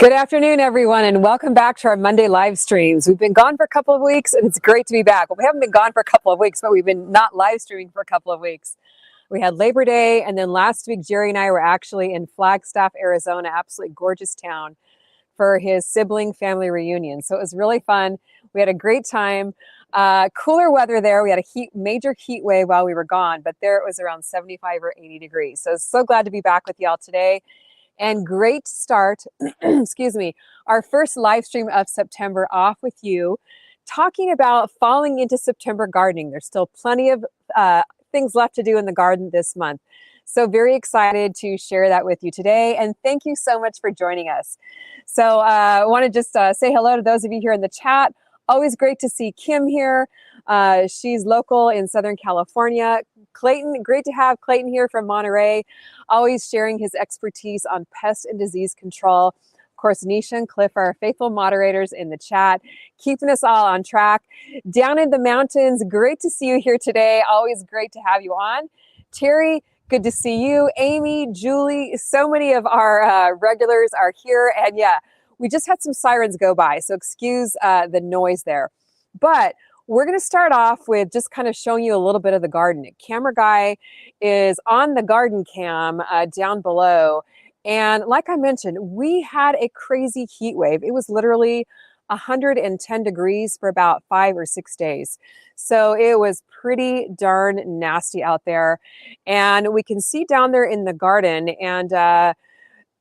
Good afternoon, everyone, and welcome back to our Monday live streams. We've been gone for a couple of weeks, and it's great to be back. Well, we haven't been gone for a couple of weeks, but we've been not live streaming for a couple of weeks. We had Labor Day, and then last week, Jerry and I were actually in Flagstaff, Arizona, absolutely gorgeous town, for his sibling family reunion. So it was really fun. We had a great time. Cooler weather there. We had a major heat wave while we were gone, but there it was around 75 or 80 degrees. So glad to be back with y'all today. And great start, excuse me, our first live stream of September off with you, talking about falling into September gardening. There's still plenty of things left to do in the garden this month. So very excited to share that with you today. And thank you so much for joining us. So I want to just say hello to those of you here in the chat. Always great to see Kim here. She's local in Southern California. Clayton, great to have Clayton here from Monterey, always sharing his expertise on pest and disease control. Of course, Nisha and Cliff are our faithful moderators in the chat, keeping us all on track. Down in the mountains, great to see you here today. Always great to have you on. Terry, good to see you. Amy, Julie, so many of our regulars are here. And yeah, we just had some sirens go by, so excuse the noise there. But we're going to start off with just kind of showing you a little bit of the garden. Camera guy is on the garden cam down below. And like I mentioned, we had a crazy heat wave. It was literally 110 degrees for about 5 or 6 days. So it was pretty darn nasty out there. And we can see down there in the garden, and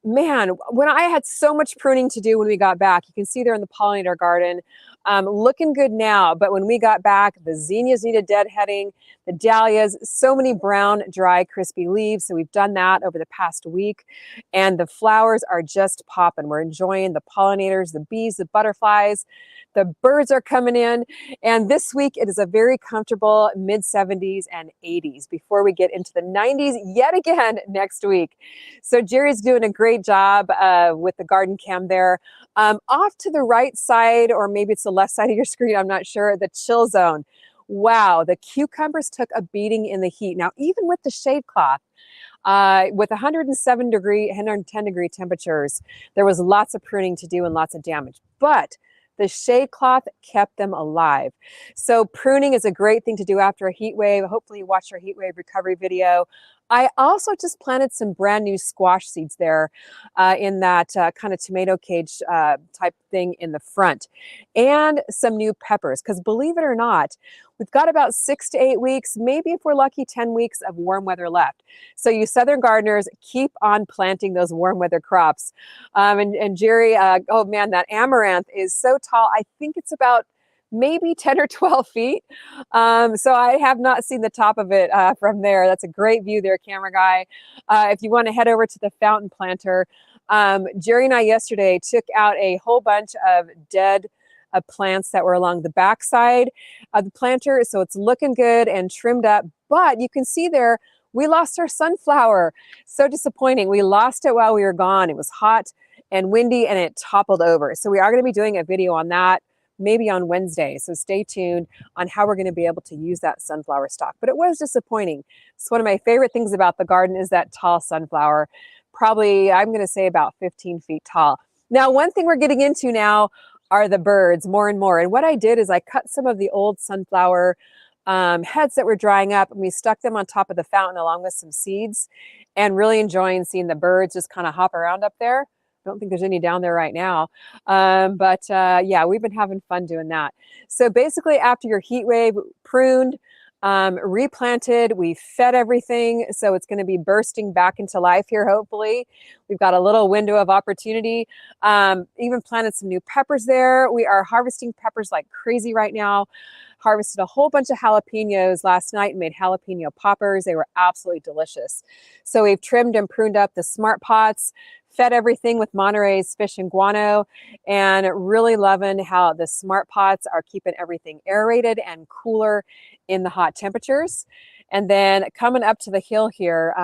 man, when I had so much pruning to do when we got back, you can see there in the pollinator garden, looking good now. But when we got back, the zinnias needed deadheading, the dahlias, so many brown, dry, crispy leaves. So we've done that over the past week. And the flowers are just popping. We're enjoying the pollinators, the bees, the butterflies. The birds are coming in. And this week, it is a very comfortable mid-70s and 80s before we get into the 90s yet again next week. So Jerry's doing a great job with the garden cam there. Off to the right side, or maybe it's the left side of your screen, I'm not sure, the chill zone. Wow, the cucumbers took a beating in the heat. Now, even with the shade cloth, with 110 degree temperatures, there was lots of pruning to do and lots of damage. But the shade cloth kept them alive. So pruning is a great thing to do after a heat wave. Hopefully you watched our heat wave recovery video. I also just planted some brand new squash seeds there in that kind of tomato cage type thing in the front, and some new peppers, because believe it or not, we've got about 6 to 8 weeks, maybe if we're lucky, 10 weeks of warm weather left. So you southern gardeners, keep on planting those warm weather crops. And Jerry, oh man, that amaranth is so tall. I think it's about maybe 10 or 12 feet. So I have not seen the top of it from there. That's a great view there, camera guy. If you want to head over to the fountain planter, Jerry and I yesterday took out a whole bunch of dead plants that were along the backside of the planter. So it's looking good and trimmed up, but you can see there, we lost our sunflower. So disappointing. We lost it while we were gone. It was hot and windy and it toppled over. So we are going to be doing a video on that maybe on Wednesday. So stay tuned on how we're going to be able to use that sunflower stalk. But it was disappointing. So one of my favorite things about the garden is that tall sunflower, probably, I'm going to say about 15 feet tall. Now, one thing we're getting into now are the birds more and more. And what I did is I cut some of the old sunflower heads that were drying up, and we stuck them on top of the fountain along with some seeds, and really enjoying seeing the birds just kind of hop around up there. I don't think there's any down there right now. Yeah, we've been having fun doing that. So basically after your heat wave, pruned, replanted, we fed everything. So it's going to be bursting back into life here, hopefully. We've got a little window of opportunity. Even planted some new peppers there. We are harvesting peppers like crazy right now. Harvested a whole bunch of jalapenos last night and made jalapeno poppers. They were absolutely delicious. So we've trimmed and pruned up the smart pots, fed everything with Monterey's fish and guano, and really loving how the smart pots are keeping everything aerated and cooler in the hot temperatures. And then coming up to the hill here,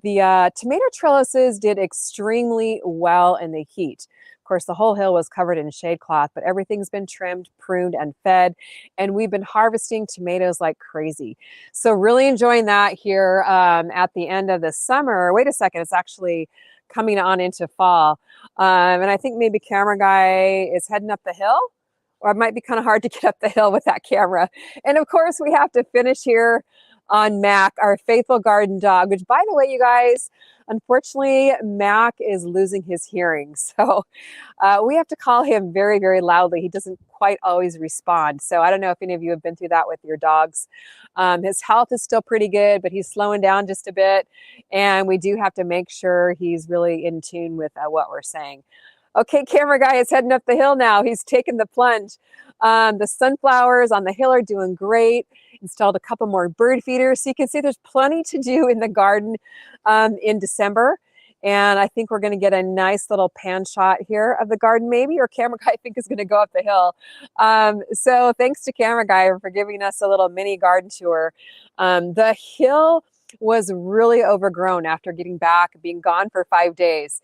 the tomato trellises did extremely well in the heat. Of course, the whole hill was covered in shade cloth, but everything's been trimmed, pruned, and fed. And we've been harvesting tomatoes like crazy. So really enjoying that here at the end of the summer. Wait a second, it's actually coming on into fall. And I think maybe camera guy is heading up the hill, or it might be kind of hard to get up the hill with that camera. And of course, we have to finish here on Mac, our faithful garden dog, which, by the way, you guys, unfortunately, Mac is losing his hearing. So we have to call him very, very loudly. He doesn't quite always respond. So I don't know if any of you have been through that with your dogs. His health is still pretty good, but he's slowing down just a bit. And we do have to make sure he's really in tune with what we're saying. Okay, camera guy is heading up the hill now. He's taking the plunge. The sunflowers on the hill are doing great. Installed a couple more bird feeders. So you can see there's plenty to do in the garden in December. And I think we're going to get a nice little pan shot here of the garden, maybe, or camera guy I think is going to go up the hill. So thanks to camera guy for giving us a little mini garden tour. The hill was really overgrown after getting back, being gone for 5 days.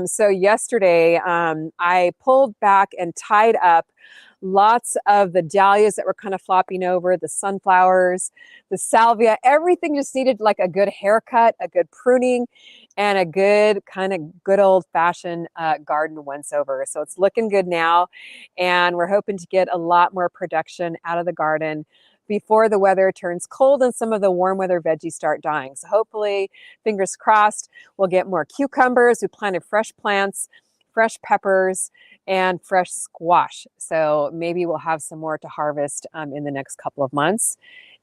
So yesterday I pulled back and tied up lots of the dahlias that were kind of flopping over, the sunflowers, the salvia. Everything just needed like a good haircut, a good pruning, and a good old-fashioned garden once over. So it's looking good now, and we're hoping to get a lot more production out of the garden before the weather turns cold and some of the warm weather veggies start dying. So hopefully, fingers crossed, we'll get more cucumbers. We planted fresh plants, fresh peppers, and fresh squash. So maybe we'll have some more to harvest in the next couple of months.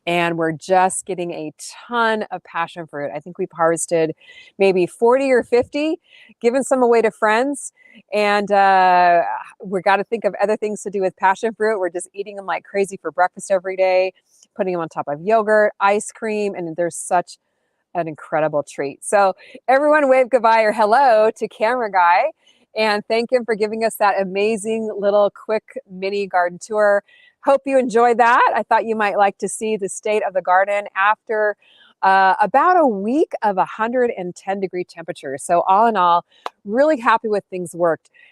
And we're just getting a ton of passion fruit. I think we've harvested maybe 40 or 50, given some away to friends. And we got to think of other things to do with passion fruit. We're just eating them like crazy for breakfast every day, putting them on top of yogurt, ice cream, and there's such an incredible treat. So everyone wave goodbye or hello to camera guy and thank him for giving us that amazing little quick mini garden tour. Hope you enjoyed that. I thought you might like to see the state of the garden after about a week of 110-degree temperatures. So all in all, really happy with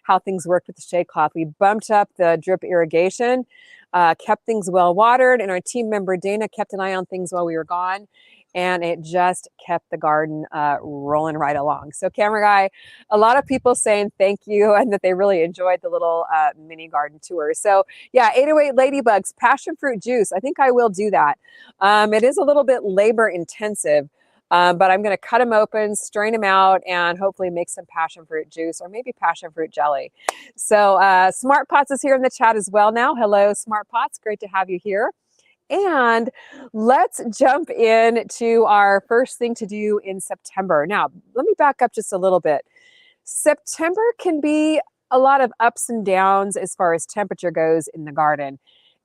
how things worked with the shade cloth. We bumped up the drip irrigation, kept things well watered, and our team member Dana kept an eye on things while we were gone. And it just kept the garden rolling right along. So camera guy, a lot of people saying thank you and that they really enjoyed the little mini garden tour. So yeah, 808 ladybugs, passion fruit juice. I think I will do that. It is a little bit labor intensive, but I'm going to cut them open, strain them out, and hopefully make some passion fruit juice or maybe passion fruit jelly. So Smart Pots is here in the chat as well now. Hello, Smart Pots. Great to have you here. And let's jump into our first thing to do in September. Now, let me back up just a little bit. September can be a lot of ups and downs as far as temperature goes in the garden.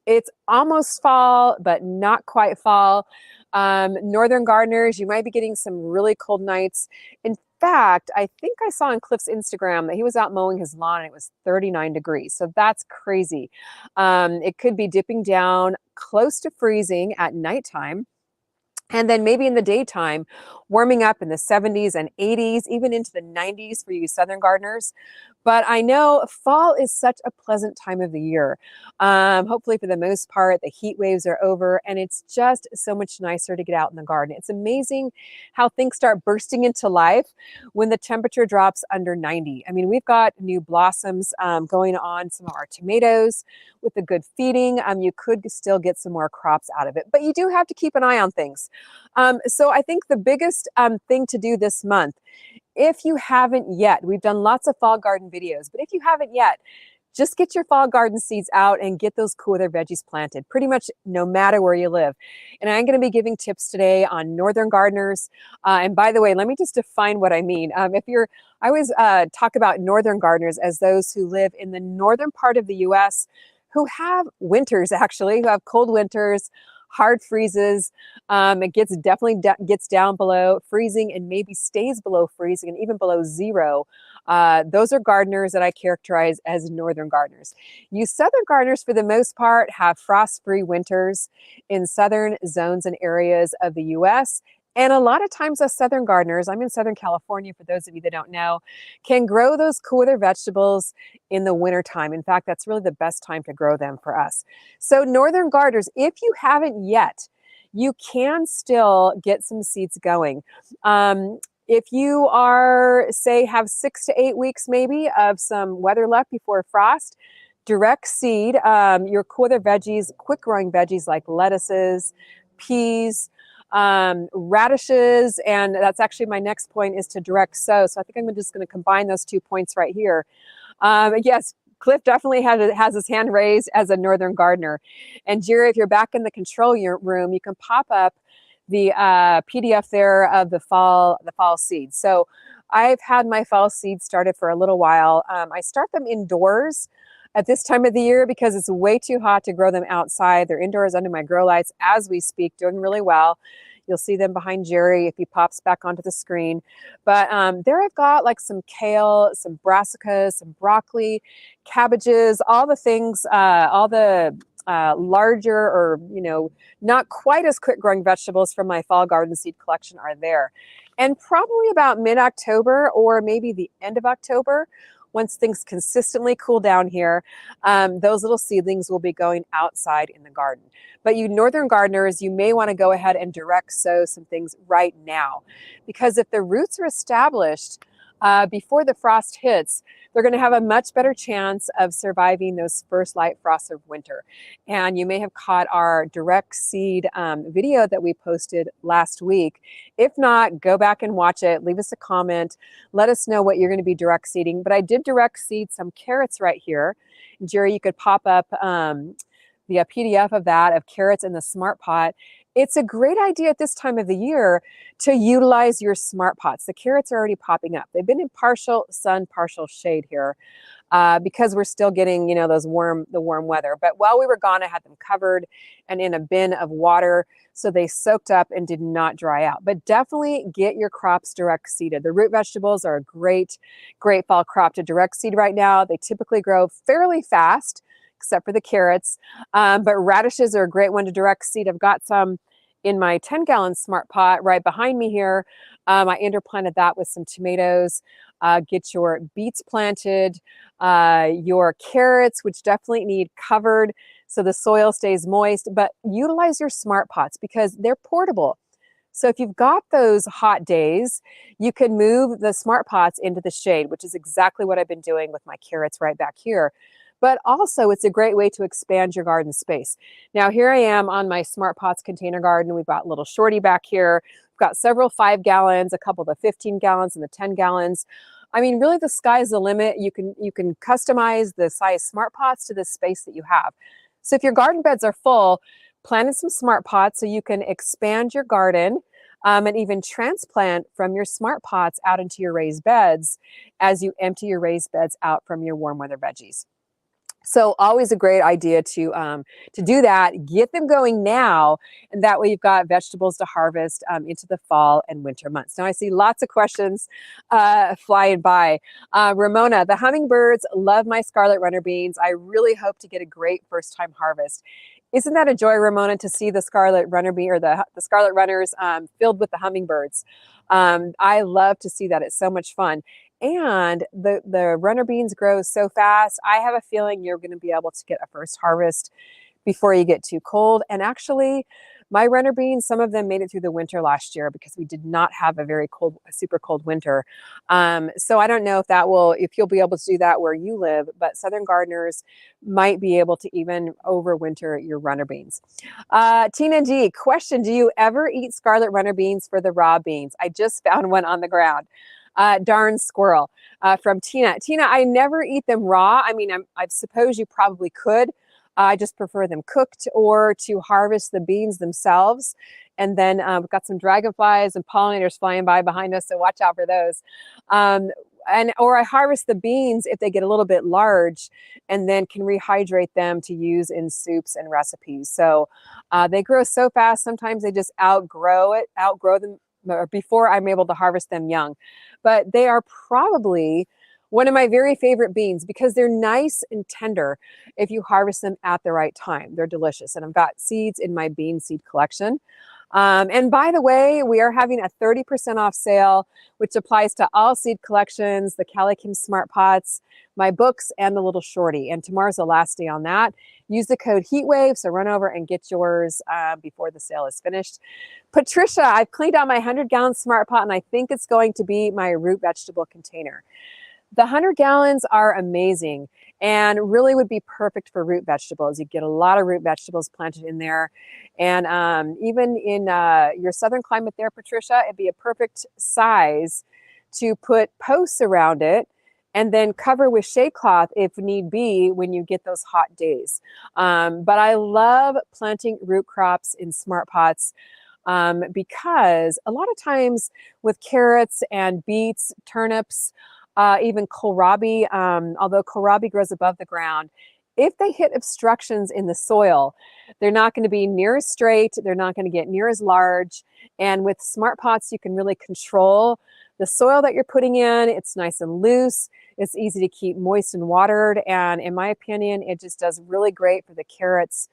It's almost fall, but not quite fall. Northern gardeners, you might be getting some really cold nights. In fact, I think I saw on Cliff's Instagram that he was out mowing his lawn and it was 39 degrees. So that's crazy. It could be dipping down close to freezing at nighttime. And then maybe in the daytime, warming up in the 70s and 80s, even into the 90s for you southern gardeners. But I know fall is such a pleasant time of the year. Hopefully for the most part, the heat waves are over and it's just so much nicer to get out in the garden. It's amazing how things start bursting into life when the temperature drops under 90. I mean, we've got new blossoms going on some of our tomatoes with the good feeding. You could still get some more crops out of it, but you do have to keep an eye on things. So I think the biggest thing to do this month, if you haven't yet, we've done lots of fall garden videos, but if you haven't yet, just get your fall garden seeds out and get those cool weather veggies planted, pretty much no matter where you live. And I'm going to be giving tips today on northern gardeners. And by the way, let me just define what I mean. I always talk about northern gardeners as those who live in the northern part of the U.S. who have winters, actually, who have cold winters, hard freezes. It definitely gets down below freezing and maybe stays below freezing and even below zero. Those are gardeners that I characterize as northern gardeners. You southern gardeners, for the most part, have frost-free winters in southern zones and areas of the U.S. And a lot of times us southern gardeners, I'm in Southern California for those of you that don't know, can grow those cool weather vegetables in the wintertime. In fact, that's really the best time to grow them for us. So northern gardeners, if you haven't yet, you can still get some seeds going. If you are, say, have 6 to 8 weeks maybe of some weather left before frost, direct seed your other veggies, quick growing veggies like lettuces, peas, radishes, and that's actually my next point is to direct sow. So I think I'm just going to combine those 2 points right here. Yes, Cliff definitely has his hand raised as a northern gardener. And Jerry, if you're back in the control room, you can pop up the PDF there of the fall seeds. So I've had my fall seeds started for a little while. I start them indoors at this time of the year because it's way too hot to grow them outside. They're indoors under my grow lights as we speak, doing really well. You'll see them behind Jerry if he pops back onto the screen. But there I've got like some kale, some brassicas, some broccoli, cabbages, all the things, all the larger or, not quite as quick growing vegetables from my fall garden seed collection are there. And probably about mid-October or maybe the end of October, once things consistently cool down here, those little seedlings will be going outside in the garden. But you northern gardeners, you may want to go ahead and direct sow some things right now, because if the roots are established before the frost hits, they're going to have a much better chance of surviving those first light frosts of winter. And you may have caught our direct seed video that we posted last week. If not, go back and watch it. Leave us a comment. Let us know what you're going to be direct seeding. But I did direct seed some carrots right here. Jerry, you could pop up the PDF of that, of carrots in the Smart Pot. It's a great idea at this time of the year to utilize your Smart Pots. The carrots are already popping up. They've been in partial sun, partial shade here because we're still getting, the warm weather. But while we were gone, I had them covered and in a bin of water, so they soaked up and did not dry out. But definitely get your crops direct seeded. The root vegetables are a great fall crop to direct seed right now. They typically grow fairly fast, except for the carrots. But radishes are a great one to direct seed. I've got some in my 10-gallon Smart Pot right behind me here. I interplanted that with some tomatoes. Get your beets planted, your carrots, which definitely need covered so the soil stays moist, but utilize your Smart Pots because they're portable. So if you've got those hot days, you can move the Smart Pots into the shade, which is exactly what I've been doing with my carrots right back here. But also it's a great way to expand your garden space. Now here I am on my Smart Pots container garden. We've got little shorty back here. We've got several 5 gallons, a couple of the 15 gallons and the 10 gallons. I mean, really the sky's the limit. You can customize the size Smart Pots to the space that you have. So if your garden beds are full, plant in some Smart Pots so you can expand your garden and even transplant from your Smart Pots out into your raised beds as you empty your raised beds out from your warm weather veggies. So always a great idea to do that. Get them going now, and that way you've got vegetables to harvest into the fall and winter months. Now I see lots of questions flying by. Ramona, the hummingbirds love my scarlet runner beans. I really hope to get a great first-time harvest. Isn't that a joy, Ramona, to see the scarlet runner bee or the scarlet runners filled with the hummingbirds? I love to see that. It's so much fun. And the runner beans grow so fast. I have a feeling you're going to be able to get a first harvest before you get too cold. And actually, my runner beans, some of them made it through the winter last year because we did not have a very cold, super cold winter. So I don't know if you'll be able to do that where you live, but Southern gardeners might be able to even overwinter your runner beans. Tina G, question, do you ever eat scarlet runner beans for the raw beans? I just found one on the ground. Darn squirrel from Tina. Tina, I never eat them raw. I mean, I suppose you probably could. I just prefer them cooked or to harvest the beans themselves. And then we've got some dragonflies and pollinators flying by behind us, so watch out for those. Or I harvest the beans if they get a little bit large and then can rehydrate them to use in soups and recipes. So they grow so fast, sometimes they just outgrow them before I'm able to harvest them young. But they are probably one of my very favorite beans because they're nice and tender if you harvest them at the right time. They're delicious. And I've got seeds in my bean seed collection. And by the way, we are having a 30% off sale, which applies to all seed collections, the CaliKim Smart Pots, my books, and the little shorty. And tomorrow's the last day on that. Use the code heatwave, so run over and get yours before the sale is finished. Patricia, I've cleaned out my 100-gallon Smart Pot, and I think it's going to be my root vegetable container. The 100 gallons are amazing and really would be perfect for root vegetables. You get a lot of root vegetables planted in there. And even in your southern climate there, Patricia, it'd be a perfect size to put posts around it and then cover with shade cloth if need be when you get those hot days. But I love planting root crops in Smart Pots because a lot of times with carrots and beets, turnips, even kohlrabi, although kohlrabi grows above the ground, if they hit obstructions in the soil, they're not going to be near as straight, they're not going to get near as large. And with Smart Pots, you can really control the soil that you're putting in. It's nice and loose, it's easy to keep moist and watered, and in my opinion, it just does really great for the carrots,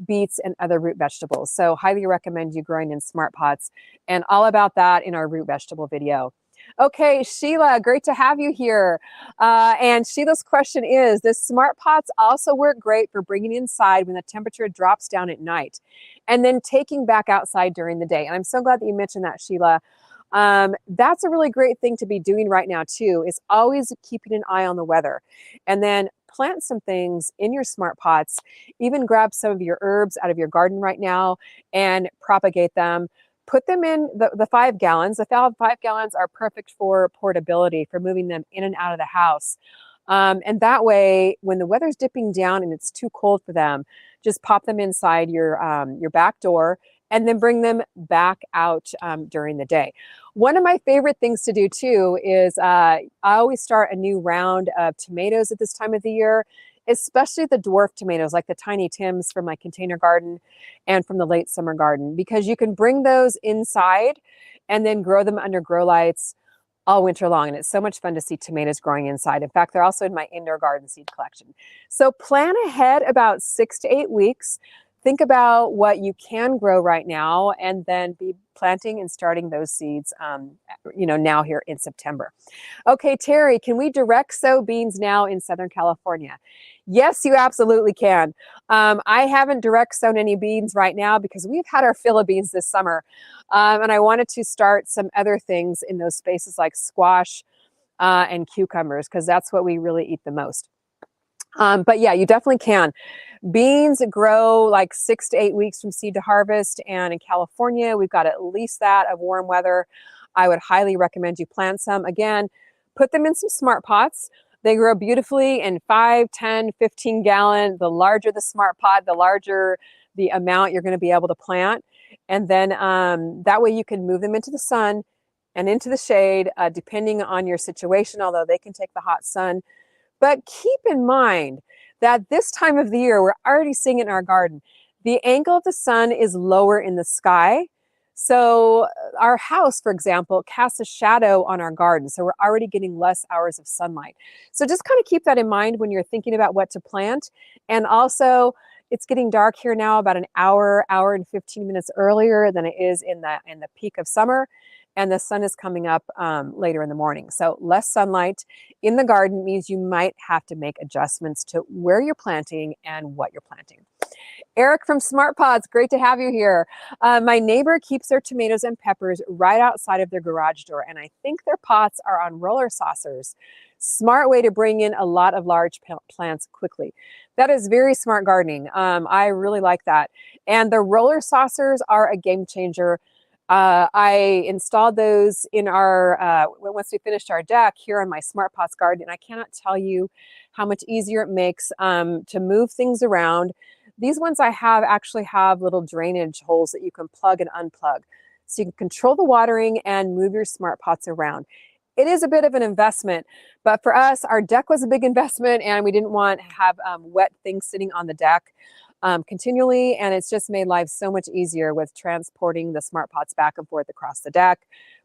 beets, and other root vegetables. So highly recommend you growing in Smart Pots, and all about that in our root vegetable video. Okay, Sheila, great to have you here. And Sheila's question is, does Smart Pots also work great for bringing inside when the temperature drops down at night and then taking back outside during the day? And I'm so glad that you mentioned that, Sheila. That's a really great thing to be doing right now too, is always keeping an eye on the weather. And then plant some things in your Smart Pots, even grab some of your herbs out of your garden right now and propagate them. Put them in the 5 gallons. The 5 gallons are perfect for portability, for moving them in and out of the house. And that way, when the weather's dipping down and it's too cold for them, just pop them inside your back door and then bring them back out during the day. One of my favorite things to do too is I always start a new round of tomatoes at this time of the year, especially the dwarf tomatoes, like the Tiny Tims from my container garden and from the late summer garden, because you can bring those inside and then grow them under grow lights all winter long. And it's so much fun to see tomatoes growing inside. In fact, they're also in my indoor garden seed collection. So plan ahead about 6 to 8 weeks. Think about what you can grow right now and then be planting and starting those seeds, now here in September. Okay, Terry, can we direct sow beans now in Southern California? Yes, you absolutely can. I haven't direct sown any beans right now because we've had our fill of beans this summer. And I wanted to start some other things in those spaces like squash and cucumbers, because that's what we really eat the most. But yeah, you definitely can. Beans grow like 6 to 8 weeks from seed to harvest. And in California, we've got at least that of warm weather. I would highly recommend you plant some. Again, put them in some Smart Pots. They grow beautifully in 5, 10, 15 gallon. The larger the Smart Pot, the larger the amount you're going to be able to plant. And then that way you can move them into the sun and into the shade, depending on your situation, although they can take the hot sun. But keep in mind that this time of the year, we're already seeing it in our garden, the angle of the sun is lower in the sky. So our house, for example, casts a shadow on our garden. So we're already getting less hours of sunlight. So just kind of keep that in mind when you're thinking about what to plant. And also, it's getting dark here now about an hour and 15 minutes earlier than it is in the peak of summer. And the sun is coming up later in the morning. So less sunlight in the garden means you might have to make adjustments to where you're planting and what you're planting. Eric from Smart Pots, great to have you here. My neighbor keeps their tomatoes and peppers right outside of their garage door, and I think their pots are on roller saucers. Smart way to bring in a lot of large plants quickly. That is very smart gardening. I really like that. And the roller saucers are a game changer. I installed those in our, once we finished our deck here on my Smart Pots garden, and I cannot tell you how much easier it makes to move things around. These ones I have actually have little drainage holes that you can plug and unplug. So you can control the watering and move your Smart Pots around. It is a bit of an investment, but for us, our deck was a big investment and we didn't want to have wet things sitting on the deck continually, and it's just made life so much easier with transporting the Smart Pots back and forth across the deck,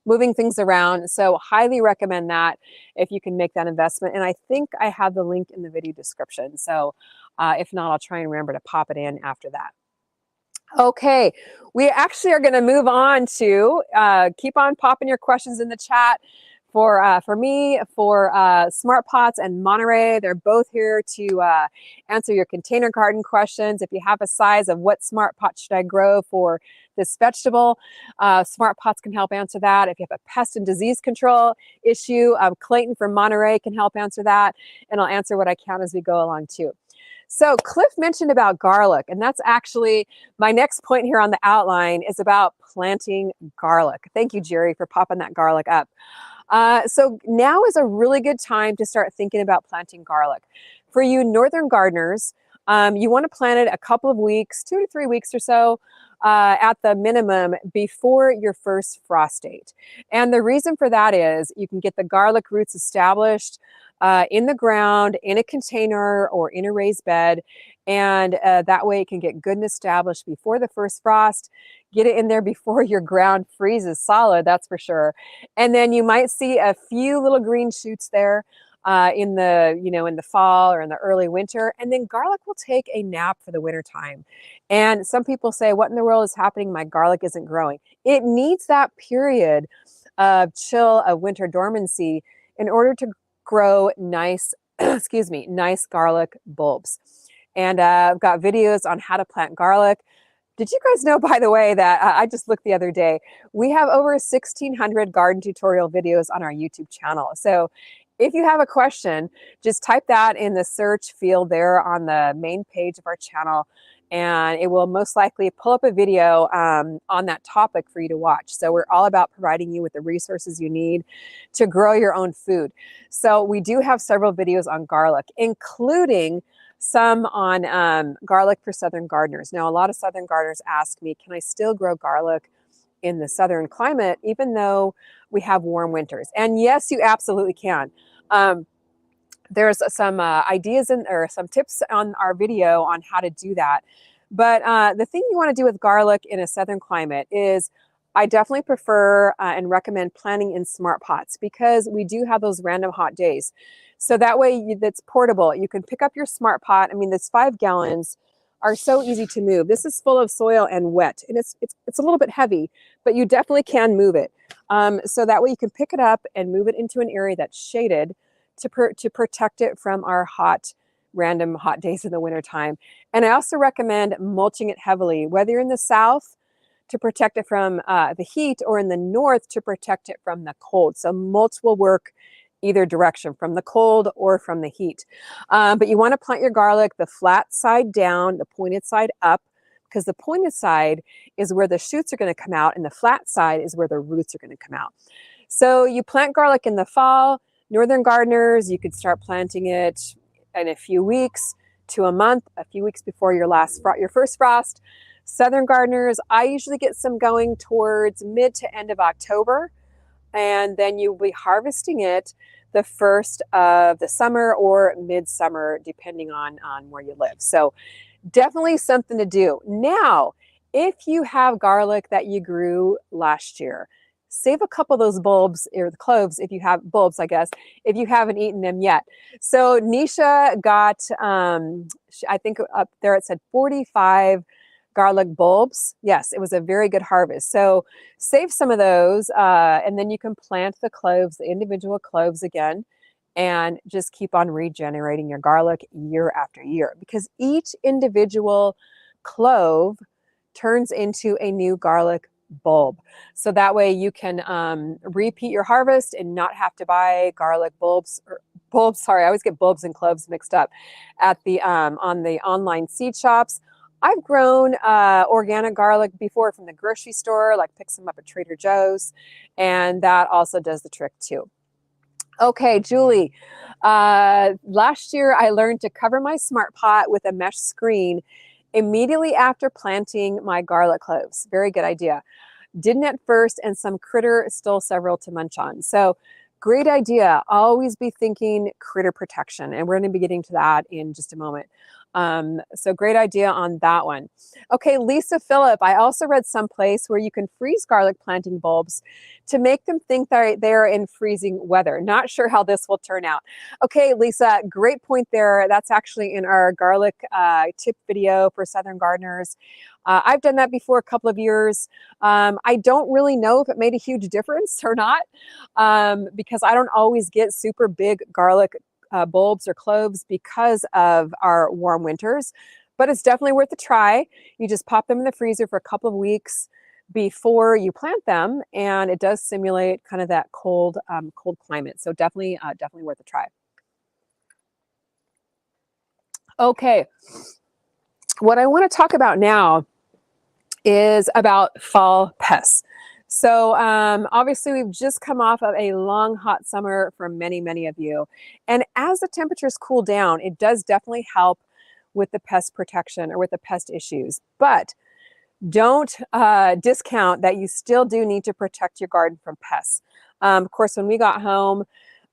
moving things around. So highly recommend that if you can make that investment. And I think I have the link in the video description. So if not, I'll try and remember to pop it in after that. Okay, we actually are going to move on to keep on popping your questions in the chat for me, for Smart Pots and Monterey. They're both here to answer your container garden questions. If you have a size of what Smart Pot should I grow for this vegetable, Smart Pots can help answer that. If you have a pest and disease control issue, Clayton from Monterey can help answer that, and I'll answer what I can as we go along too. So Cliff mentioned about garlic, and that's actually my next point here on the outline is about planting garlic. Thank you, Jerry, for popping that garlic up. So now is a really good time to start thinking about planting garlic. For you northern gardeners, you want to plant it a couple of weeks, 2 to 3 weeks or so, at the minimum before your first frost date. And the reason for that is you can get the garlic roots established in the ground, in a container, or in a raised bed. And that way it can get good and established before the first frost. Get it in there before your ground freezes solid, that's for sure. And then you might see a few little green shoots there in the fall or in the early winter. And then garlic will take a nap for the winter time. And some people say, what in the world is happening? My garlic isn't growing. It needs that period of chill, of winter dormancy in order to grow nice, excuse me, nice garlic bulbs. And I've got videos on how to plant garlic. Did you guys know, by the way, that I just looked the other day, we have over 1,600 garden tutorial videos on our YouTube channel. So if you have a question, just type that in the search field there on the main page of our channel, and it will most likely pull up a video on that topic for you to watch. So we're all about providing you with the resources you need to grow your own food. So we do have several videos on garlic, including some on garlic for southern gardeners. Now, a lot of southern gardeners ask me, can I still grow garlic in the southern climate, even though we have warm winters? And yes, you absolutely can. There's some ideas or some tips on our video on how to do that. But the thing you want to do with garlic in a southern climate is I definitely prefer and recommend planting in smart pots because we do have those random hot days. So that way that's portable. You can pick up your smart pot. I mean, this 5 gallons are so easy to move. This is full of soil and wet, and it's a little bit heavy, but you definitely can move it. So that way you can pick it up and move it into an area that's shaded to protect it from our random hot days in the wintertime. And I also recommend mulching it heavily, whether you're in the south to protect it from the heat or in the north to protect it from the cold. So mulch will work either direction, from the cold or from the heat. But you want to plant your garlic the flat side down, the pointed side up, because the pointed side is where the shoots are going to come out and the flat side is where the roots are going to come out. So you plant garlic in the fall. Northern gardeners, you could start planting it in a few weeks to a month, a few weeks before your first frost. Southern gardeners, I usually get some going towards mid to end of October, and then you'll be harvesting it the first of the summer or midsummer, depending on where you live. So definitely something to do. Now, if you have garlic that you grew last year, save a couple of those bulbs, or the cloves, if you have bulbs, I guess, if you haven't eaten them yet. So Nisha got, I think up there it said 45 garlic bulbs. Yes, it was a very good harvest. So save some of those, and then you can plant the cloves, the individual cloves again, and just keep on regenerating your garlic year after year, because each individual clove turns into a new garlic bulb. So that way you can repeat your harvest and not have to buy garlic bulbs, sorry, I always get bulbs and cloves mixed up, at the on the online seed shops. I've grown organic garlic before from the grocery store, like pick some up at Trader Joe's, and that also does the trick too. Okay, Julie, last year I learned to cover my smart pot with a mesh screen immediately after planting my garlic cloves. Very good idea. Didn't at first, and some critter stole several to munch on. So great idea. Always be thinking critter protection, and we're going to be getting to that in just a moment. So great idea on that one. Okay, Lisa Phillip, I also read someplace where you can freeze garlic planting bulbs to make them think they're in freezing weather. Not sure how this will turn out. Okay, Lisa, great point there. That's actually in our garlic tip video for Southern gardeners. I've done that before a couple of years. I don't really know if it made a huge difference or not, because I don't always get super big garlic bulbs or cloves because of our warm winters, but it's definitely worth a try. You just pop them in the freezer for a couple of weeks before you plant them, and it does simulate kind of that cold climate. So definitely worth a try. Okay, what I want to talk about now is about fall pests. So obviously we've just come off of a long hot summer for many of you. And as the temperatures cool down, it does definitely help with the pest protection or with the pest issues. But don't discount that you still do need to protect your garden from pests. Of course, when we got home,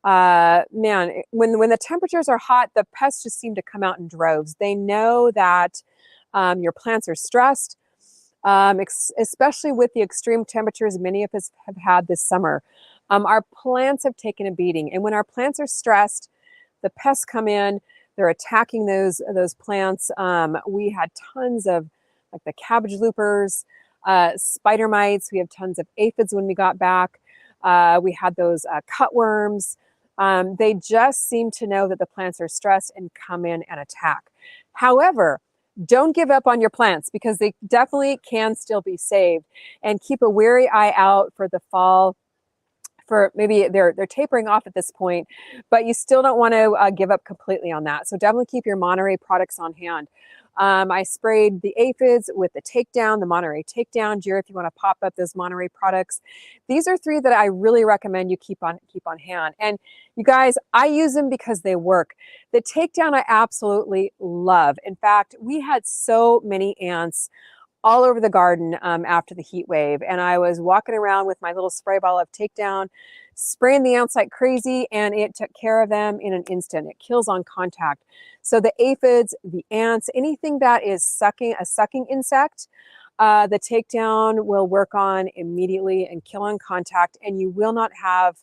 man, when the temperatures are hot, the pests just seem to come out in droves. They know that your plants are stressed. Especially with the extreme temperatures many of us have had this summer. Our plants have taken a beating, and when our plants are stressed, the pests come in, they're attacking those plants. We had tons of like the cabbage loopers, spider mites. We have tons of aphids when we got back. We had those cutworms. They just seem to know that the plants are stressed and come in and attack. However, don't give up on your plants, because they definitely can still be saved, and keep a wary eye out for the fall. For maybe they're tapering off at this point, but you still don't want to give up completely on that. So definitely keep your Monterey products on hand. I sprayed the aphids with the takedown, the Monterey takedown. Jerry, if you want to pop up those Monterey products, these are 3 that I really recommend you keep on hand. And you guys, I use them because they work. The takedown I absolutely love. In fact, we had so many ants all over the garden after the heat wave, and I was walking around with my little spray ball of takedown, spraying the ants like crazy, and it took care of them in an instant. It kills on contact. So the aphids, the ants, anything that is a sucking insect, the takedown will work on immediately and kill on contact, and you will not have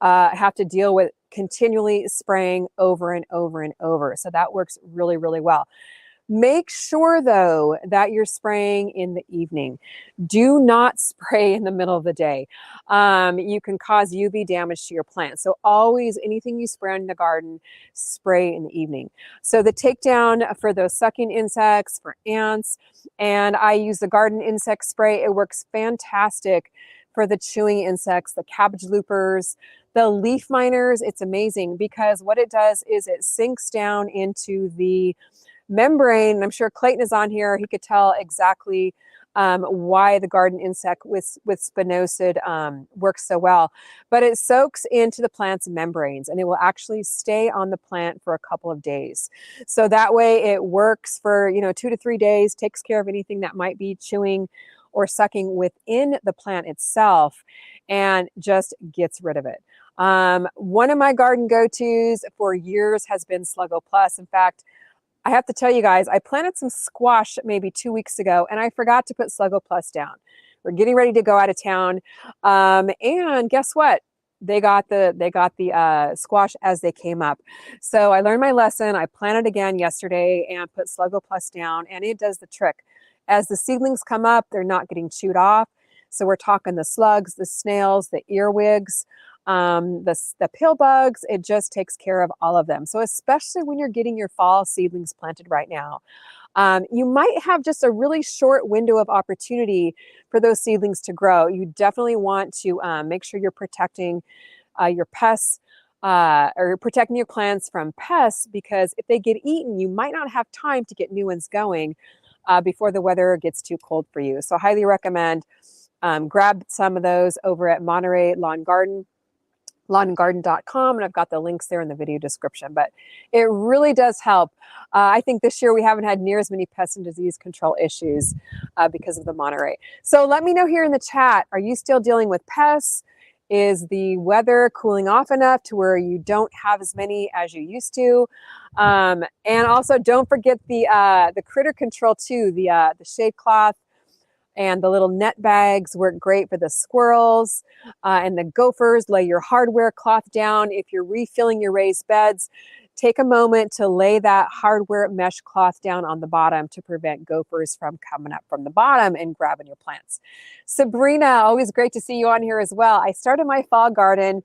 to deal with continually spraying over and over and over. So that works really well. Make sure, though, that you're spraying in the evening. Do not spray in the middle of the day. You can cause UV damage to your plants. So always, anything you spray in the garden, spray in the evening. So the takedown for those sucking insects, for ants, and I use the garden insect spray. It works fantastic for the chewing insects, the cabbage loopers, the leaf miners. It's amazing because what it does is it sinks down into the membrane. I'm sure Clayton is on here. He could tell exactly why the garden insect with spinosad works so well. But it soaks into the plant's membranes, and it will actually stay on the plant for a couple of days. So that way it works for 2 to 3 days, takes care of anything that might be chewing or sucking within the plant itself, and just gets rid of it. One of my garden go-tos for years has been Sluggo Plus. In fact, I have to tell you guys, I planted some squash maybe 2 weeks ago, and I forgot to put Sluggo Plus down. We're getting ready to go out of town, and guess what? They got the squash as they came up. So I learned my lesson. I planted again yesterday and put Sluggo Plus down, and it does the trick. As the seedlings come up, they're not getting chewed off. So we're talking the slugs, the snails, the earwigs, the pill bugs. It just takes care of all of them. So especially when you're getting your fall seedlings planted right now, you might have just a really short window of opportunity for those seedlings to grow. You definitely want to make sure you're protecting your pests, or protecting your plants from pests, because if they get eaten, you might not have time to get new ones going before the weather gets too cold for you. So highly recommend grab some of those over at Monterey Lawn Garden. lawnandgarden.com, and I've got the links there in the video description. But it really does help. I think this year we haven't had near as many pest and disease control issues because of the Monterey. So let me know here in the chat, are you still dealing with pests? Is the weather cooling off enough to where you don't have as many as you used to? And also don't forget the critter control too, the shade cloth and the little net bags work great for the squirrels and the gophers. Lay your hardware cloth down. If you're refilling your raised beds, take a moment to lay that hardware mesh cloth down on the bottom to prevent gophers from coming up from the bottom and grabbing your plants. Sabrina, always great to see you on here as well. I started my fall garden,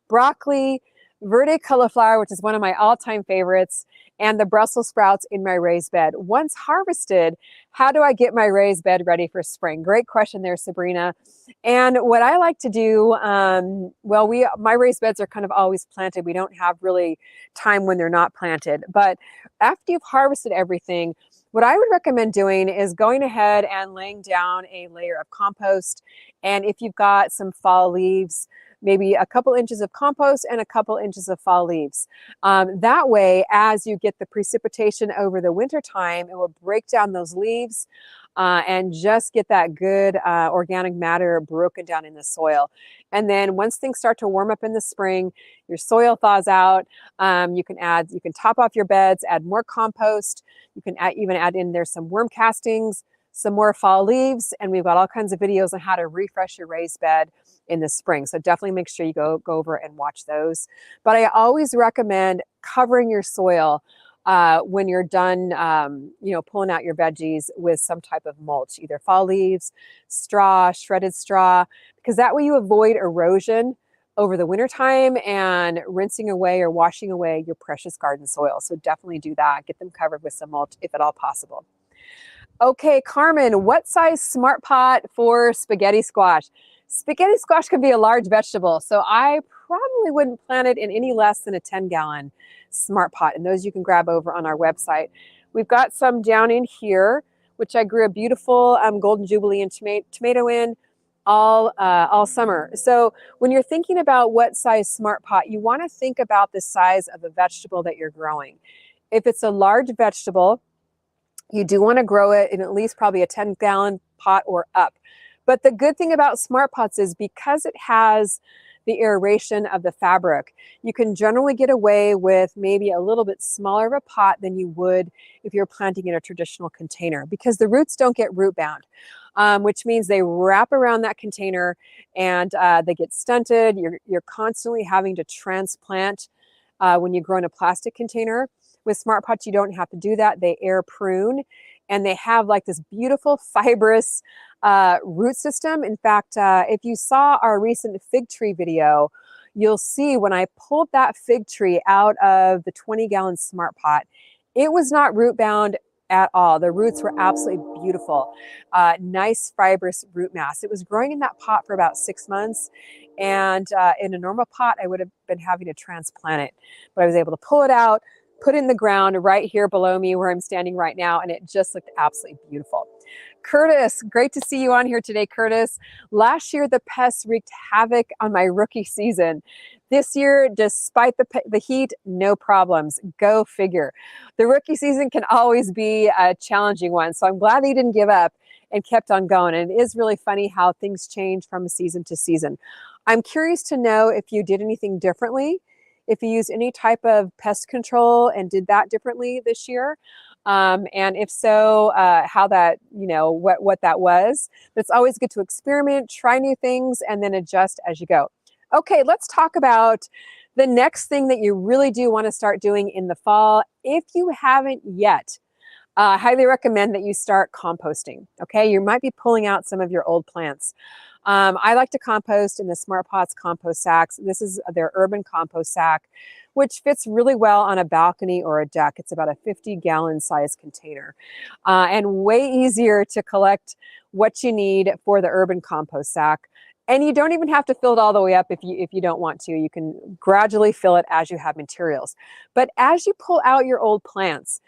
broccoli, verde cauliflower, which is one of my all-time favorites, and the Brussels sprouts in my raised bed. Once harvested, how do I get my raised bed ready for spring? Great question there, Sabrina. And what I like to do, my raised beds are kind of always planted. We don't have really time when they're not planted. But after you've harvested everything, what I would recommend doing is going ahead and laying down a layer of compost. And if you've got some fall leaves, maybe a couple inches of compost and a couple inches of fall leaves. That way, as you get the precipitation over the winter time, it will break down those leaves and just get that good organic matter broken down in the soil. And then once things start to warm up in the spring, your soil thaws out, you can top off your beds, add more compost. You can even add in there some worm castings, some more fall leaves, and we've got all kinds of videos on how to refresh your raised bed in the spring. So definitely make sure you go over and watch those. But I always recommend covering your soil when you're done, pulling out your veggies with some type of mulch, either fall leaves, straw, shredded straw, because that way you avoid erosion over the winter time and rinsing away or washing away your precious garden soil. So definitely do that. Get them covered with some mulch if at all possible. Okay, Carmen, what size smart pot for spaghetti squash? Spaghetti squash could be a large vegetable, so I probably wouldn't plant it in any less than a 10-gallon smart pot, and those you can grab over on our website. We've got some down in here, which I grew a beautiful Golden Jubilee and tomato in all summer. So when you're thinking about what size smart pot, you want to think about the size of the vegetable that you're growing. If it's a large vegetable, you do want to grow it in at least probably a 10-gallon pot or up. But the good thing about smart pots is because it has the aeration of the fabric, you can generally get away with maybe a little bit smaller of a pot than you would if you're planting in a traditional container, because the roots don't get root bound, which means they wrap around that container and they get stunted. You're constantly having to transplant when you grow in a plastic container. With smart pots, you don't have to do that. They air prune and they have like this beautiful fibrous root system. In fact, if you saw our recent fig tree video, you'll see when I pulled that fig tree out of the 20-gallon smart pot, it was not root bound at all. The roots were absolutely beautiful. Nice fibrous root mass. It was growing in that pot for about 6 months. And in a normal pot, I would have been having to transplant it. But I was able to pull it out, put it in the ground right here below me where I'm standing right now, and it just looked absolutely beautiful. Curtis, great to see you on here today, Curtis. Last year, the pests wreaked havoc on my rookie season. This year, despite the heat, no problems. Go figure. The rookie season can always be a challenging one, so I'm glad that you didn't give up and kept on going. And it is really funny how things change from season to season. I'm curious to know if you did anything differently, if you used any type of pest control and did that differently this year. And if so, how that, what that was. But it's always good to experiment, try new things, and then adjust as you go. Okay, let's talk about the next thing that you really do want to start doing in the fall. If you haven't yet, I highly recommend that you start composting. Okay, you might be pulling out some of your old plants. I like to compost in the Smart Pots compost sacks. This is their urban compost sack, which fits really well on a balcony or a deck. It's about a 50-gallon size container, and way easier to collect what you need for the urban compost sack. And you don't even have to fill it all the way up if you don't want to. You can gradually fill it as you have materials. But as you pull out your old plants,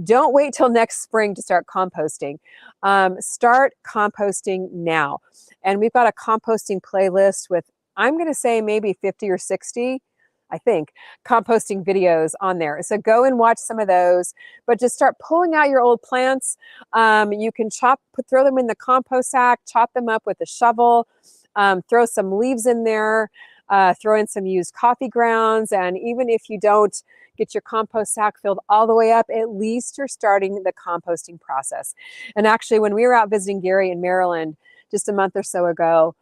don't wait till next spring to start composting. Start composting now. And we've got a composting playlist with, I'm going to say maybe 50 or 60, I think, composting videos on there. So go and watch some of those, but just start pulling out your old plants. You can throw them in the compost sack, chop them up with a shovel, throw some leaves in there, throw in some used coffee grounds, and even if you don't get your compost sack filled all the way up, at least you're starting the composting process. And actually, when we were out visiting Gary in Maryland just a month or so ago,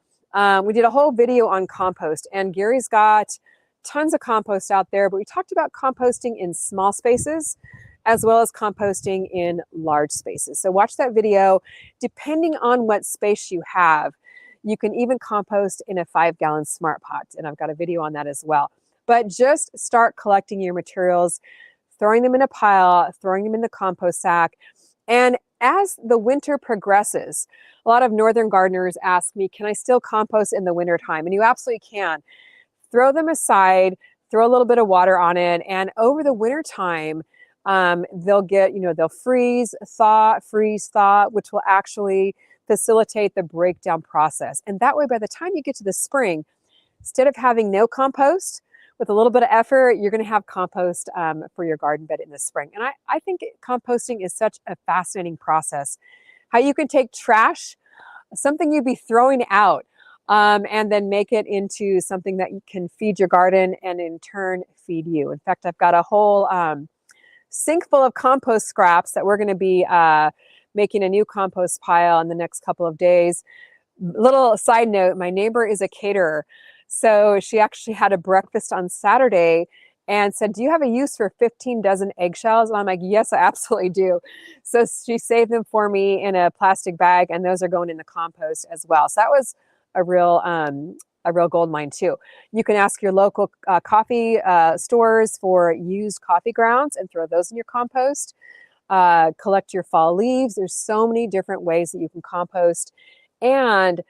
we did a whole video on compost, and Gary's got tons of compost out there, but we talked about composting in small spaces as well as composting in large spaces. So watch that video. Depending on what space you have, you can even compost in a 5-gallon smart pot, and I've got a video on that as well. But just start collecting your materials, throwing them in a pile, throwing them in the compost sack. And as the winter progresses, a lot of northern gardeners ask me, can I still compost in the winter time? And you absolutely can. Throw them aside, throw a little bit of water on it, and over the winter time, they'll get, they'll freeze, thaw, which will actually facilitate the breakdown process. And that way, by the time you get to the spring, instead of having no compost, with a little bit of effort, you're going to have compost for your garden bed in the spring. And I think composting is such a fascinating process. How you can take trash, something you'd be throwing out, and then make it into something that you can feed your garden and in turn feed you. In fact, I've got a whole sink full of compost scraps that we're going to be making a new compost pile in the next couple of days. Little side note, my neighbor is a caterer. So she actually had a breakfast on Saturday and said, do you have a use for 15 dozen eggshells? And I'm like, yes, I absolutely do. So she saved them for me in a plastic bag, and those are going in the compost as well. So that was a real gold mine too. You can ask your local coffee stores for used coffee grounds and throw those in your compost. Collect your fall leaves. There's so many different ways that you can compost, and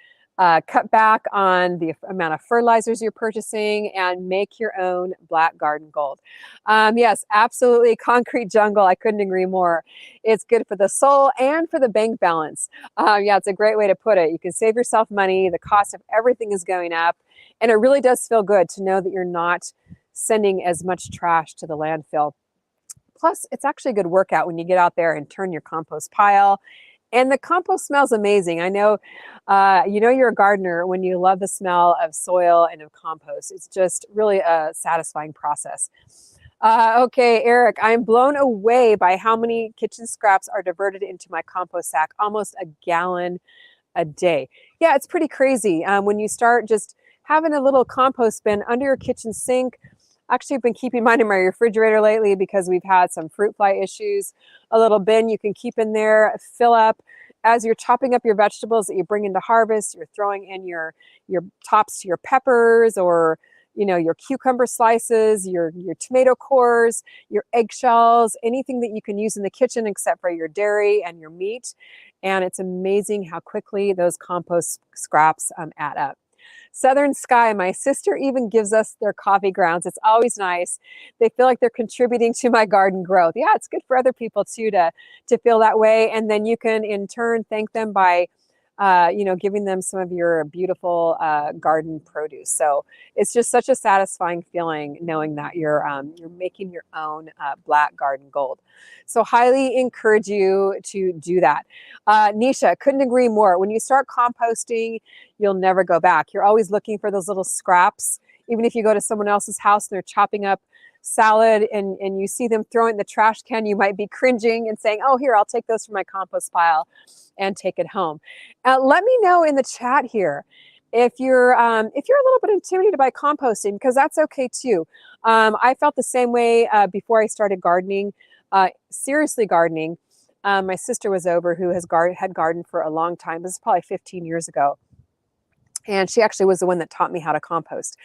cut back on the amount of fertilizers you're purchasing, and make your own black garden gold. Yes, absolutely. Concrete jungle. I couldn't agree more. It's good for the soul and for the bank balance. Yeah, it's a great way to put it. You can save yourself money. The cost of everything is going up, and it really does feel good to know that you're not sending as much trash to the landfill. Plus, it's actually a good workout when you get out there and turn your compost pile. And the compost smells amazing. I know, you're a gardener when you love the smell of soil and of compost. It's just really a satisfying process. Okay, Eric, I'm blown away by how many kitchen scraps are diverted into my compost sack, almost a gallon a day. Yeah, it's pretty crazy. When you start just having a little compost bin under your kitchen sink. Actually, I've been keeping mine in my refrigerator lately because we've had some fruit fly issues. A little bin you can keep in there, fill up. As you're chopping up your vegetables that you bring into harvest, you're throwing in your tops to your peppers, or your cucumber slices, your tomato cores, your eggshells, anything that you can use in the kitchen except for your dairy and your meat. And it's amazing how quickly those compost scraps add up. Southern Sky, my sister even gives us their coffee grounds. It's always nice. They feel like they're contributing to my garden growth. Yeah, it's good for other people too to feel that way. And then you can in turn thank them by giving them some of your beautiful garden produce. So it's just such a satisfying feeling knowing that you're making your own black garden gold. So highly encourage you to do that. Nisha, couldn't agree more. When you start composting, you'll never go back. You're always looking for those little scraps. Even if you go to someone else's house and they're chopping up salad and you see them throw it in the trash can, you might be cringing and saying, oh, here, I'll take those from my compost pile and take it home. Let me know in the chat here if you're a little bit intimidated by composting, because that's okay too. I felt the same way before I started gardening, seriously gardening. My sister was over who had gardened for a long time. This is probably 15 years ago. And she actually was the one that taught me how to compost.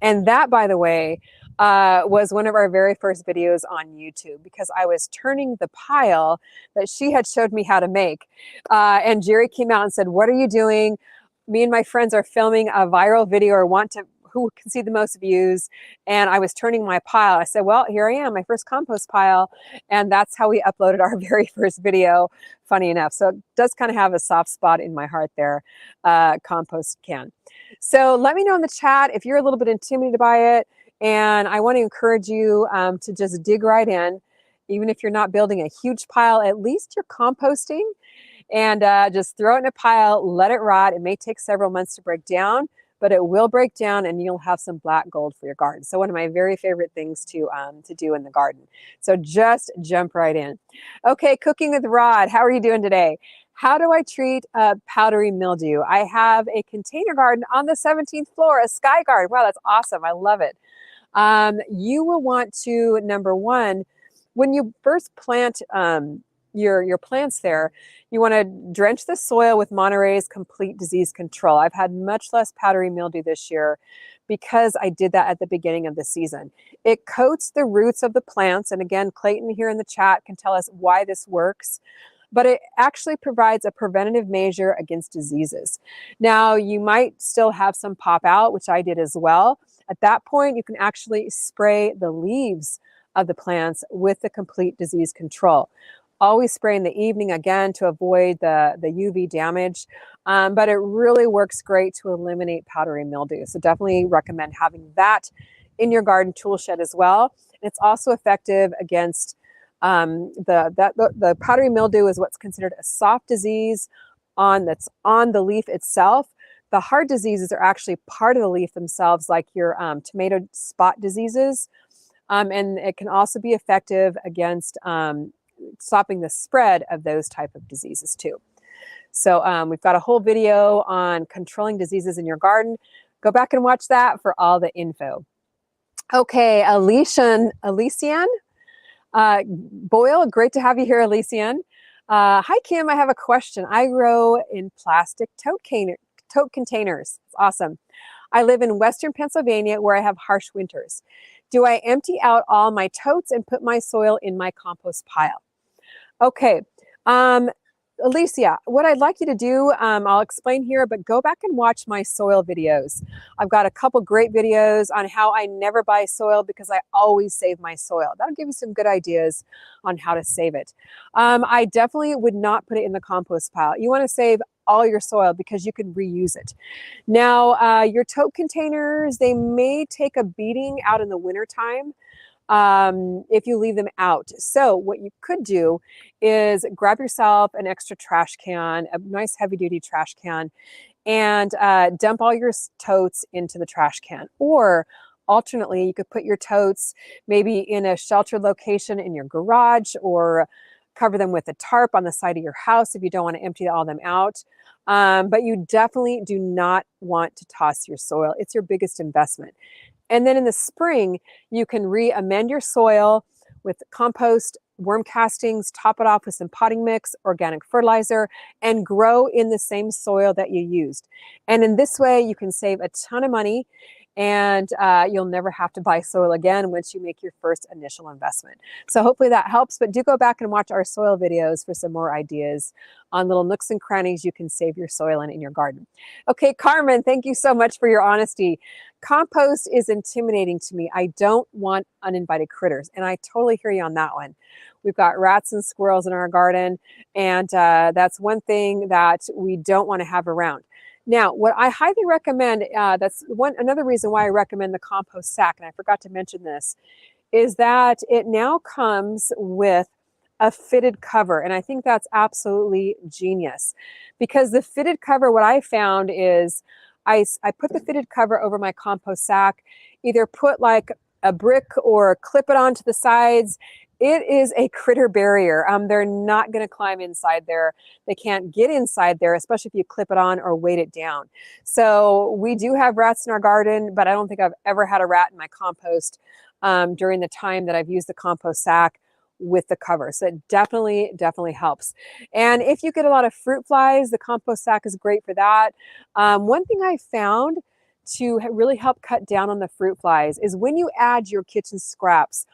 And that, by the way, was one of our very first videos on YouTube, because I was turning the pile that she had showed me how to make. And Jerry came out and said, what are you doing? Me and my friends are filming a viral video, or who can see the most views. And I was turning my pile. I said, well, here I am, my first compost pile. And that's how we uploaded our very first video, funny enough. So it does kind of have a soft spot in my heart there, compost can. So let me know in the chat if you're a little bit intimidated by it. And I want to encourage you to just dig right in. Even if you're not building a huge pile, at least you're composting. And just throw it in a pile, let it rot. It may take several months to break down, but it will break down and you'll have some black gold for your garden. So one of my very favorite things to do in the garden. So just jump right in. Okay, cooking with Rod. How are you doing today? How do I treat powdery mildew? I have a container garden on the 17th floor, a sky garden. Wow, that's awesome. I love it. You will want to, number one, when you first plant your plants there, you want to drench the soil with Monterey's Complete Disease Control. I've had much less powdery mildew this year because I did that at the beginning of the season. It coats the roots of the plants. And again, Clayton here in the chat can tell us why this works. But it actually provides a preventative measure against diseases. Now, you might still have some pop out, which I did as well. At that point, you can actually spray the leaves of the plants with the Complete Disease Control. Always spray in the evening, again, to avoid the UV damage. But it really works great to eliminate powdery mildew. So definitely recommend having that in your garden tool shed as well. It's also effective against the powdery mildew is what's considered a soft disease that's on the leaf itself. The hard diseases are actually part of the leaf themselves, like your tomato spot diseases. And it can also be effective against stopping the spread of those type of diseases too. So we've got a whole video on controlling diseases in your garden. Go back and watch that for all the info. Okay, Elysian Boyle, great to have you here, Elysian. Hi, Kim. I have a question. I grow in plastic tote containers. It's awesome. I live in Western Pennsylvania where I have harsh winters. Do I empty out all my totes and put my soil in my compost pile? Okay. Alicia, what I'd like you to do, I'll explain here, but go back and watch my soil videos. I've got a couple great videos on how I never buy soil because I always save my soil. That'll give you some good ideas on how to save it. I definitely would not put it in the compost pile. You want to save all your soil because you can reuse it. Now, your tote containers, they may take a beating out in the wintertime. If you leave them out. So what you could do is grab yourself an extra trash can, a nice heavy duty trash can, and dump all your totes into the trash can. Or alternately, you could put your totes maybe in a sheltered location in your garage, or cover them with a tarp on the side of your house if you don't want to empty all them out. But you definitely do not want to toss your soil. It's your biggest investment. And then in the spring, you can re-amend your soil with compost, worm castings, top it off with some potting mix, organic fertilizer, and grow in the same soil that you used. And in this way, you can save a ton of money, and you'll never have to buy soil again once you make your first initial investment. So hopefully that helps, but do go back and watch our soil videos for some more ideas on little nooks and crannies you can save your soil in your garden. Okay, Carmen, thank you so much for your honesty. Compost is intimidating to me. I don't want uninvited critters, and I totally hear you on that one. We've got rats and squirrels in our garden, and that's one thing that we don't want to have around. Now, what I highly recommend, another reason why I recommend the compost sack, and I forgot to mention this, is that it now comes with a fitted cover. And I think that's absolutely genius, because the fitted cover, what I found is I put the fitted cover over my compost sack, either put like a brick or clip it onto the sides. It is a critter barrier. They're not going to climb inside there. They can't get inside there, especially if you clip it on or weight it down. So we do have rats in our garden, but I don't think I've ever had a rat in my compost during the time that I've used the compost sack with the cover. So it definitely helps. And if you get a lot of fruit flies, the compost sack is great for that. One thing I found to really help cut down on the fruit flies is when you add your kitchen scraps,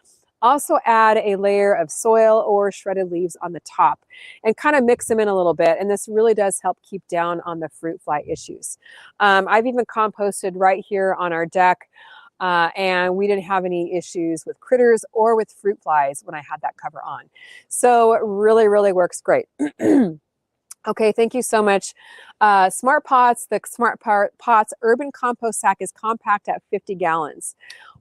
also add a layer of soil or shredded leaves on the top and kind of mix them in a little bit. And this really does help keep down on the fruit fly issues. I've even composted right here on our deck, and we didn't have any issues with critters or with fruit flies when I had that cover on. So it really works great. Okay, thank you so much. Smart Pots, the Smart Pots Urban Compost Sack is compact at 50 gallons.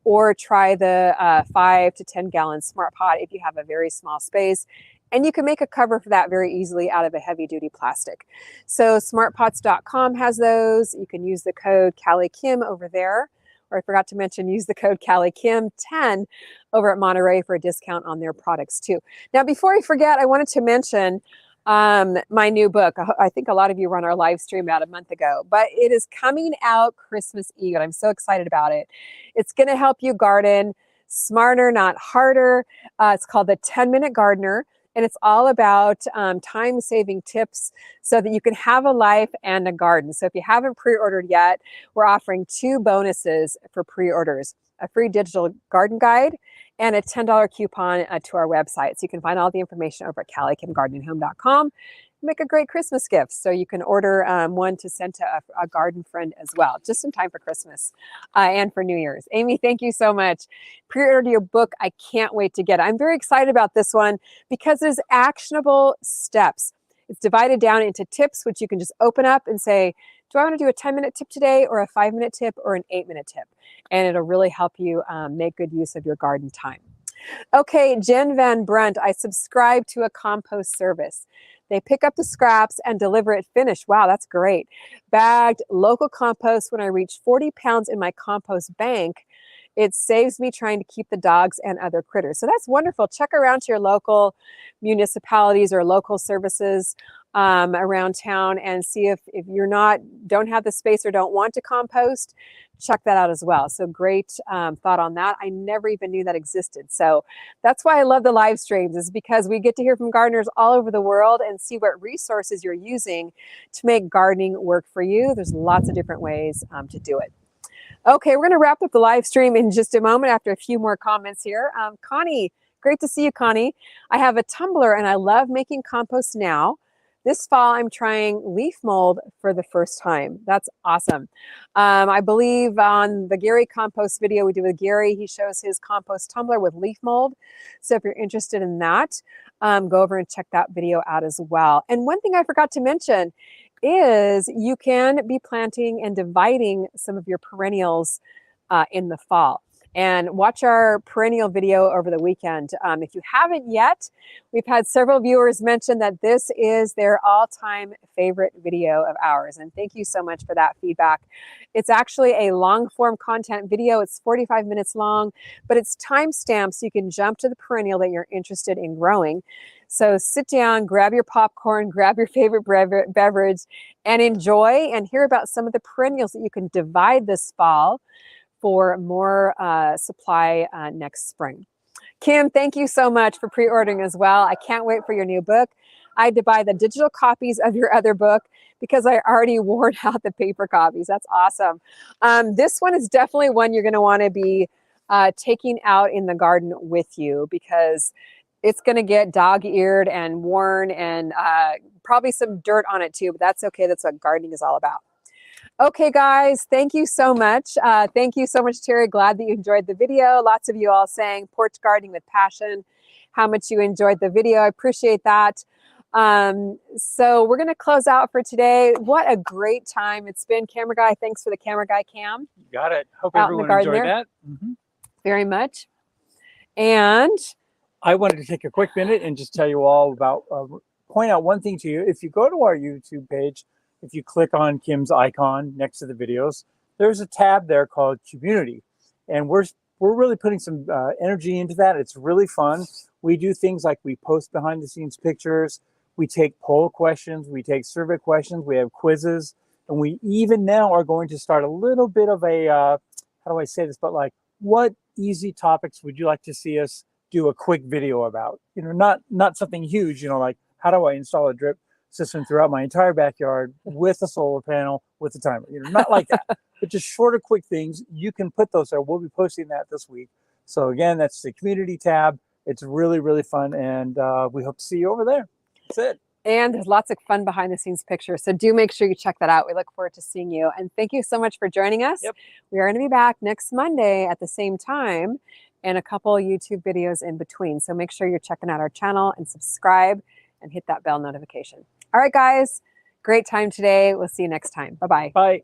Or try the 5 to 10 gallon Smart Pot if you have a very small space. And you can make a cover for that very easily out of a heavy duty plastic. So smartpots.com has those. You can use the code CaliKim over there. Or I forgot to mention, use the code CaliKim10 over at Monterey for a discount on their products too. Now, before I forget, I wanted to mention my new book. I think a lot of you were on our live stream about a month ago, but it is coming out Christmas Eve, and I'm so excited about it. It's going to help you garden smarter, not harder. It's called The 10-Minute Gardener. And it's all about time-saving tips so that you can have a life and a garden. So if you haven't pre-ordered yet, we're offering 2 bonuses for pre-orders: a free digital garden guide and a $10 coupon to our website. So you can find all the information over at CaliKimGardeningHome.com. Make a great Christmas gift. So you can order one to send to a garden friend as well, just in time for Christmas and for New Year's. Amy, thank you so much. Pre-order your book. I can't wait to get it. I'm very excited about this one because there's actionable steps. It's divided down into tips, which you can just open up and say, do I want to do a 10-minute tip today, or a 5-minute tip, or an 8-minute tip? And it'll really help you make good use of your garden time. Okay, Jen Van Brunt, I subscribe to a compost service. They pick up the scraps and deliver it finished. Wow, that's great. Bagged local compost. When I reach 40 pounds in my compost bank, it saves me trying to keep the dogs and other critters. So that's wonderful. Check around to your local municipalities or local services around town and see if you're don't have the space or don't want to compost, check that out as well. So great thought on that. I never even knew that existed. So that's why I love the live streams, is because we get to hear from gardeners all over the world and see what resources you're using to make gardening work for you. There's lots of different ways to do it. Okay, we're going to wrap up the live stream in just a moment after a few more comments here. Connie, great to see you, Connie. I have a tumbler and I love making compost now. This fall, I'm trying leaf mold for the first time. That's awesome. I believe on the Gary compost video we did with Gary, he shows his compost tumbler with leaf mold. So if you're interested in that, go over and check that video out as well. And one thing I forgot to mention is you can be planting and dividing some of your perennials in the fall. And watch our perennial video over the weekend. If you haven't yet, we've had several viewers mention that this is their all-time favorite video of ours. And thank you so much for that feedback. It's actually a long-form content video. It's 45 minutes long, but it's time-stamped so you can jump to the perennial that you're interested in growing. So sit down, grab your popcorn, grab your favorite beverage, and enjoy and hear about some of the perennials that you can divide this fall for more supply next spring. Kim, thank you so much for pre-ordering as well. I can't wait for your new book. I had to buy the digital copies of your other book because I already wore out the paper copies. That's awesome. This one is definitely one you're going to want to be taking out in the garden with you, because it's going to get dog-eared and worn and probably some dirt on it too, but that's okay. That's what gardening is all about. Okay, guys, thank you so much. Thank you so much, Terry. Glad that you enjoyed the video. Lots of you all saying porch gardening with passion, how much you enjoyed the video. I appreciate that. So we're going to close out for today. What a great time it's been. Camera guy, thanks for the camera guy cam. You got it. Hope everyone enjoyed that. Very much. And I wanted to take a quick minute and just tell you all about, point out one thing to you. If you go to our YouTube page, if you click on Kim's icon next to the videos, there's a tab there called Community. And we're really putting some energy into that. It's really fun. We do things like we post behind the scenes pictures. We take poll questions. We take survey questions. We have quizzes. And we even now are going to start a little bit of a, how do I say this, but like, what easy topics would you like to see us do a quick video about? You know, not something huge, you know, like how do I install a drip system throughout my entire backyard with a solar panel with a timer, you know, not like that, but just shorter, quick things. You can put those there. We'll be posting that this week. So again, that's the community tab. It's really, really fun. And we hope to see you over there. That's it. And there's lots of fun behind the scenes pictures. So do make sure you check that out. We look forward to seeing you. And thank you so much for joining us. Yep. We are going to be back next Monday at the same time and a couple YouTube videos in between. So make sure you're checking out our channel and subscribe and hit that bell notification. All right, guys, great time today. We'll see you next time. Bye-bye. Bye.